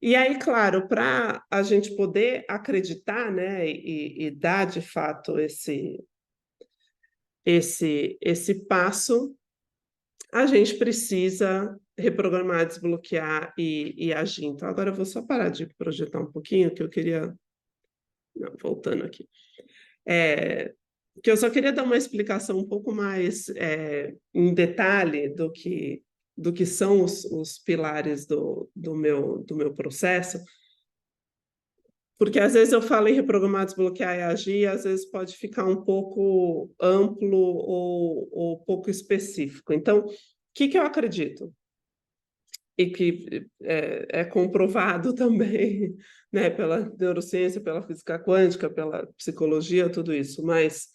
E aí, claro, para a gente poder acreditar, né, e dar de fato esse passo, a gente precisa reprogramar, desbloquear e agir. Então agora eu vou só parar de projetar um pouquinho, que eu queria não, voltando aqui. Eh, que eu só queria dar uma explicação um pouco mais, em detalhe do que são os pilares do meu processo, porque às vezes eu falo em reprogramar, desbloquear e agir, e às vezes pode ficar um pouco amplo ou pouco específico. Então, o que que eu acredito? E que é comprovado também, né, pela neurociência, pela física quântica, pela psicologia, tudo isso, mas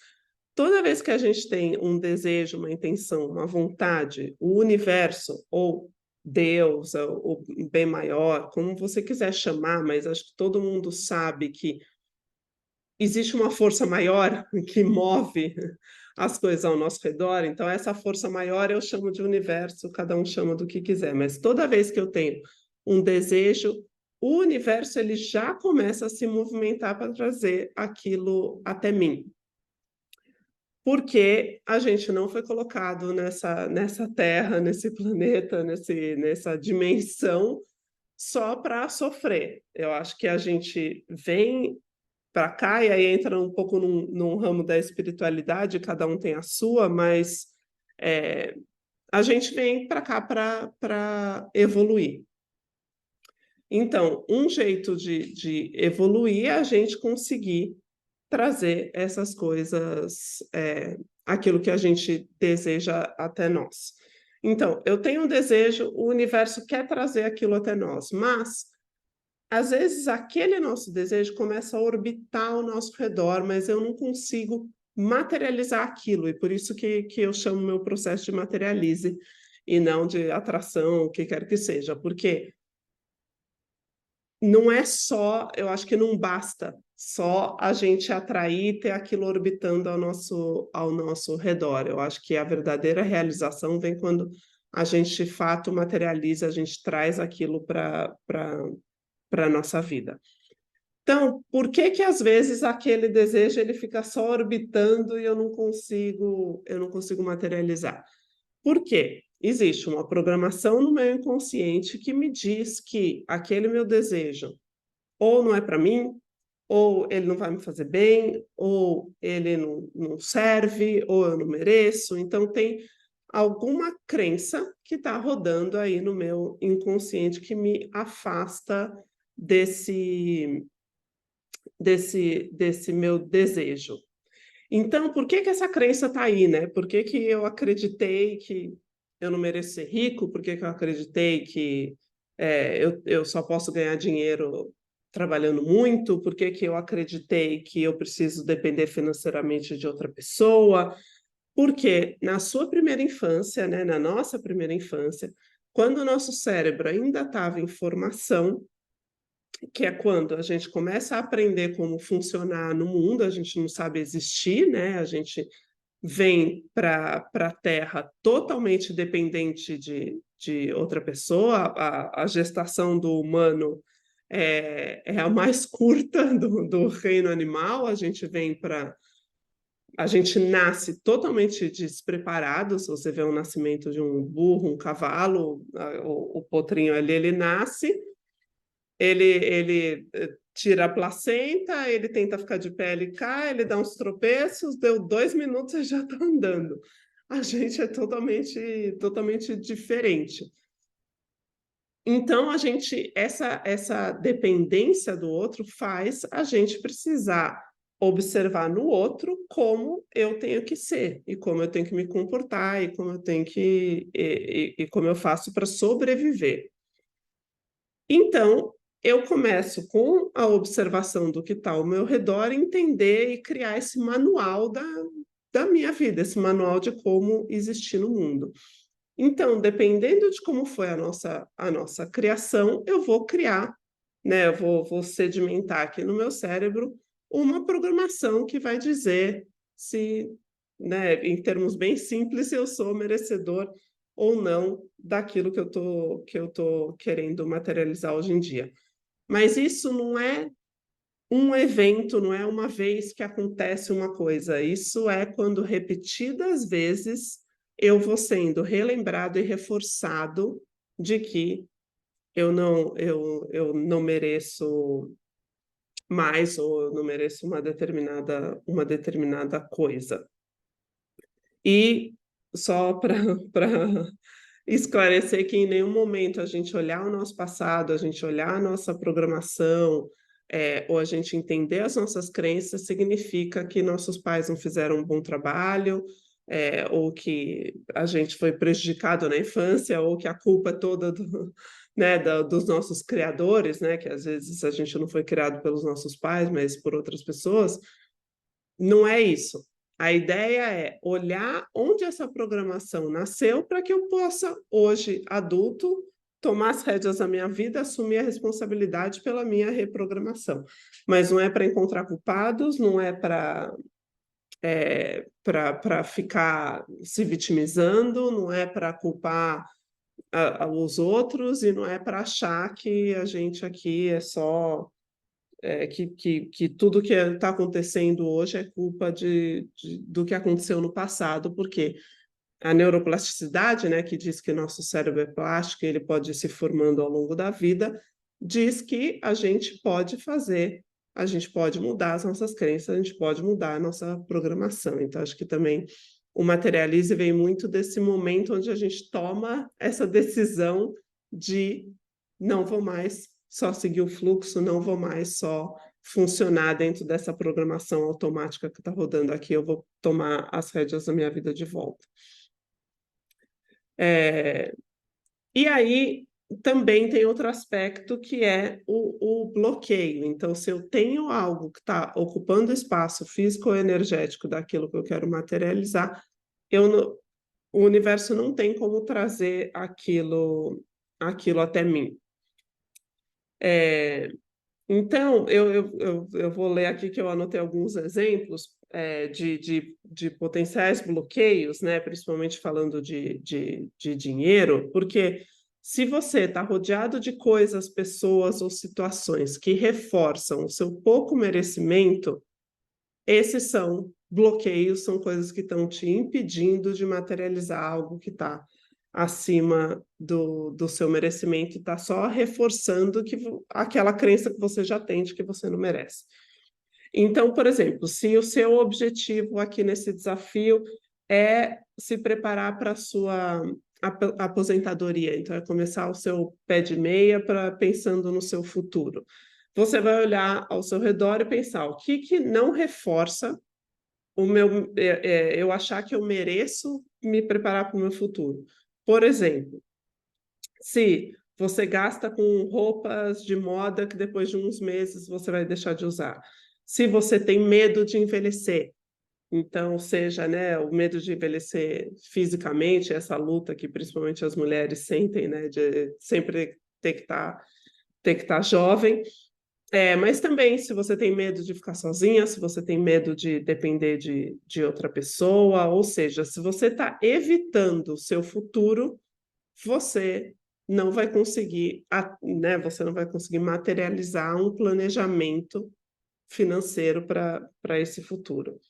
toda vez que a gente tem um desejo, uma intenção, uma vontade, o universo ou Deus, ou o bem maior, como você quiser chamar, mas acho que todo mundo sabe que existe uma força maior que move as coisas ao nosso redor, então essa força maior eu chamo de universo, cada um chama do que quiser, mas toda vez que eu tenho um desejo, o universo ele já começa a se movimentar para trazer aquilo até mim. Porque a gente não foi colocado nessa terra, nesse planeta, nessa dimensão só para sofrer. Eu acho que a gente vem para cá, e aí entra um pouco num ramo da espiritualidade, cada um tem a sua, mas eh, a gente vem para cá para evoluir. Então, um jeito de evoluir é a gente conseguir trazer essas coisas, aquilo que a gente deseja até nós. Então, eu tenho um desejo, o universo quer trazer aquilo até nós, mas às vezes aquele nosso desejo começa a orbitar ao nosso redor, mas eu não consigo materializar aquilo, e por isso que eu chamo meu processo de materialize e não de atração, o que quer que seja, porque não é só, eu acho que não basta só a gente atrair e ter aquilo orbitando ao nosso redor. Eu acho que a verdadeira realização vem quando a gente de fato materializa, a gente traz aquilo para a nossa vida. Então, por que que às vezes aquele desejo ele fica só orbitando e eu não consigo materializar? Por quê? Existe uma programação no meu inconsciente que me diz que aquele meu desejo ou não é para mim, ou ele não vai me fazer bem, ou ele não serve, ou eu não mereço. Então, tem alguma crença que está rodando aí no meu inconsciente que me afasta desse, desse meu desejo. Então, por que que essa crença está aí, né? Por que que eu acreditei que eu não mereço ser rico? Por que que eu acreditei que eu só posso ganhar dinheiro trabalhando muito? Por que que eu acreditei que eu preciso depender financeiramente de outra pessoa? Porque na sua primeira infância, né, na nossa primeira infância, quando o nosso cérebro ainda estava em formação, que é quando a gente começa a aprender como funcionar no mundo, a gente não sabe existir, né? A gente vem para a Terra totalmente dependente de outra pessoa. A gestação do humano é a mais curta do reino animal. A gente nasce totalmente despreparado. Se você vê o nascimento de um burro, um cavalo, o potrinho ali, ele nasce, ele tira a placenta, ele tenta ficar de pé, ele cai, ele dá uns tropeços, deu 2 minutos e já está andando. A gente é totalmente diferente. Então, essa dependência do outro faz a gente precisar observar no outro como eu tenho que ser, e como eu tenho que me comportar, e como eu tenho que, e como eu faço para sobreviver. Então, eu começo com a observação do que está ao meu redor, entender e criar esse manual da minha vida, esse manual de como existir no mundo. Então, dependendo de como foi a nossa criação, eu vou criar, né? Eu vou sedimentar aqui no meu cérebro uma programação que vai dizer se, né, em termos bem simples, se eu sou merecedor ou não daquilo que eu tô querendo materializar hoje em dia. Mas isso não é um evento, não é uma vez que acontece uma coisa. Isso é quando repetidas vezes eu vou sendo relembrado e reforçado de que eu não mereço mais ou eu não mereço uma determinada coisa. E só para esclarecer que em nenhum momento a gente olhar o nosso passado, a gente olhar a nossa programação, ou a gente entender as nossas crenças, significa que nossos pais não fizeram um bom trabalho, ou que a gente foi prejudicado na infância, ou que a culpa é toda né, dos nossos criadores, né, que às vezes a gente não foi criado pelos nossos pais, mas por outras pessoas. Não é isso. A ideia é olhar onde essa programação nasceu para que eu possa, hoje, adulto, tomar as rédeas da minha vida, assumir a responsabilidade pela minha reprogramação. Mas não é para encontrar culpados, não é para ficar se vitimizando, não é para culpar os outros e não é para achar que a gente aqui é só que tudo que está acontecendo hoje é culpa do que aconteceu no passado, porque a neuroplasticidade, né, que diz que nosso cérebro é plástico, ele pode ir se formando ao longo da vida, diz que a gente pode fazer, a gente pode mudar as nossas crenças, a gente pode mudar a nossa programação. Então, acho que também o materialize vem muito desse momento onde a gente toma essa decisão de não vou mais só seguir o fluxo, não vou mais só funcionar dentro dessa programação automática que está rodando aqui, eu vou tomar as rédeas da minha vida de volta. E aí também tem outro aspecto que é o bloqueio. Então, se eu tenho algo que está ocupando espaço físico ou energético daquilo que eu quero materializar, o universo não tem como trazer aquilo até mim. Então, eu vou ler aqui que eu anotei alguns exemplos de potenciais bloqueios, né? Principalmente falando de dinheiro, porque se você está rodeado de coisas, pessoas ou situações que reforçam o seu pouco merecimento, esses são bloqueios, são coisas que estão te impedindo de materializar algo que está acima do seu merecimento, está só reforçando aquela crença que você já tem de que você não merece. Então, por exemplo, se o seu objetivo aqui nesse desafio é se preparar para a sua aposentadoria, então é começar o seu pé de meia pensando no seu futuro. Você vai olhar ao seu redor e pensar o que não reforça eu achar que eu mereço me preparar para o meu futuro. Por exemplo, se você gasta com roupas de moda que depois de uns meses você vai deixar de usar. Se você tem medo de envelhecer, então seja, né, o medo de envelhecer fisicamente, essa luta que principalmente as mulheres sentem, né, de sempre ter que estar jovem. Mas também, se você tem medo de ficar sozinha, se você tem medo de depender de outra pessoa, ou seja, se você está evitando o seu futuro, você não vai conseguir, né, você não vai conseguir materializar um planejamento financeiro para esse futuro.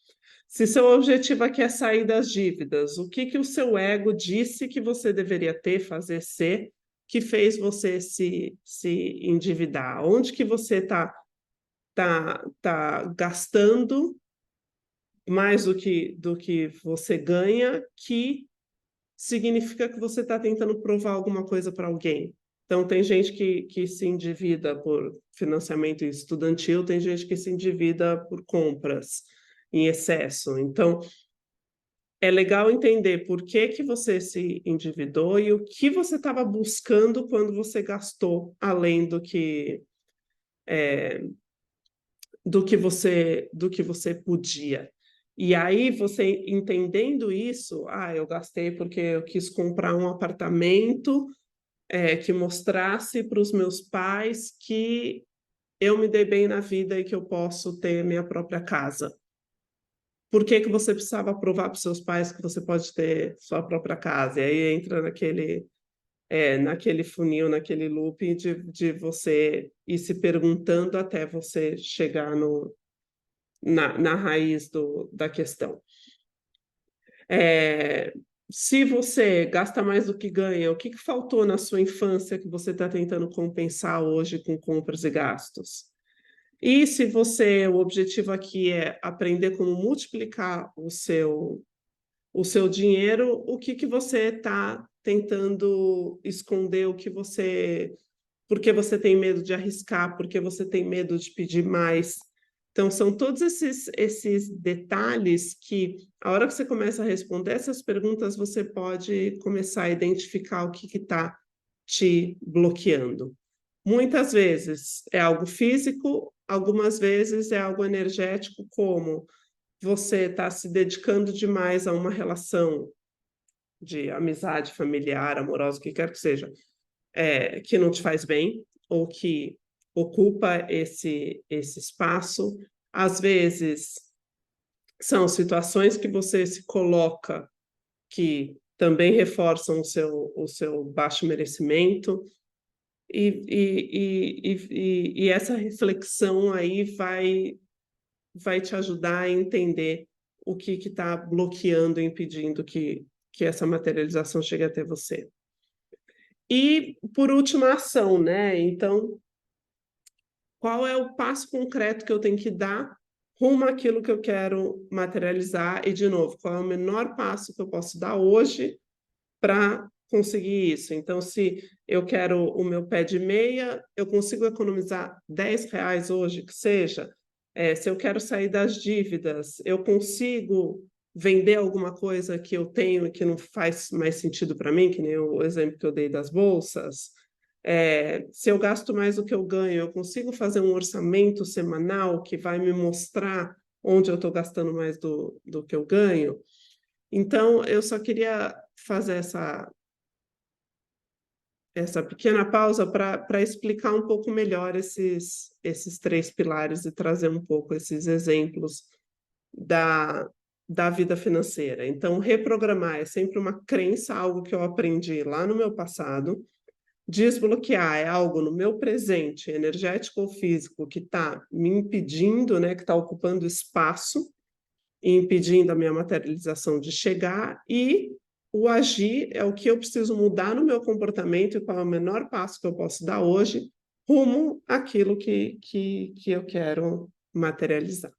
Se seu objetivo aqui é sair das dívidas, o que o seu ego disse que você deveria ter, fazer, ser, que fez você se endividar? Onde que você tá gastando mais do que você ganha, que significa que você está tentando provar alguma coisa para alguém. Então, tem gente que se endivida por financiamento estudantil, tem gente que se endivida por compras em excesso. Então, é legal entender por que você se endividou e o que você estava buscando quando você gastou além do que você podia. E aí, você entendendo isso, eu gastei porque eu quis comprar um apartamento que mostrasse para os meus pais que eu me dei bem na vida e que eu posso ter minha própria casa. Por que você precisava provar para os seus pais que você pode ter sua própria casa? E aí entra naquele funil, naquele loop de você ir se perguntando até você chegar na raiz da questão. Se você gasta mais do que ganha, o que faltou na sua infância que você está tentando compensar hoje com compras e gastos? E se o objetivo aqui é aprender como multiplicar o seu dinheiro, o que você está tentando esconder, porque você tem medo de arriscar, porque você tem medo de pedir mais. Então, são todos esses detalhes que, a hora que você começa a responder essas perguntas, você pode começar a identificar o que está te bloqueando. Muitas vezes é algo físico, algumas vezes é algo energético, como você está se dedicando demais a uma relação de amizade familiar, amorosa, o que quer que seja, que não te faz bem ou que ocupa esse espaço. Às vezes, são situações que você se coloca que também reforçam o seu baixo merecimento. E essa reflexão aí vai te ajudar a entender o que está bloqueando, impedindo que essa materialização chegue até você. E, por último, a ação, né? Então, qual é o passo concreto que eu tenho que dar rumo àquilo que eu quero materializar? E, de novo, qual é o menor passo que eu posso dar hoje para conseguir isso? Então, se eu quero o meu pé de meia, eu consigo economizar R$ 10 hoje, que seja. Se eu quero sair das dívidas, eu consigo vender alguma coisa que eu tenho e que não faz mais sentido para mim, que nem o exemplo que eu dei das bolsas. Se eu gasto mais do que eu ganho, eu consigo fazer um orçamento semanal que vai me mostrar onde eu estou gastando mais do que eu ganho. Então, eu só queria fazer essa pequena pausa para explicar um pouco melhor esses 3 pilares e trazer um pouco esses exemplos da vida financeira. Então, reprogramar é sempre uma crença, algo que eu aprendi lá no meu passado. Desbloquear é algo no meu presente, energético ou físico, que está me impedindo, né, que está ocupando espaço e impedindo a minha materialização de chegar. E o agir é o que eu preciso mudar no meu comportamento e qual é o menor passo que eu posso dar hoje rumo àquilo que eu quero materializar.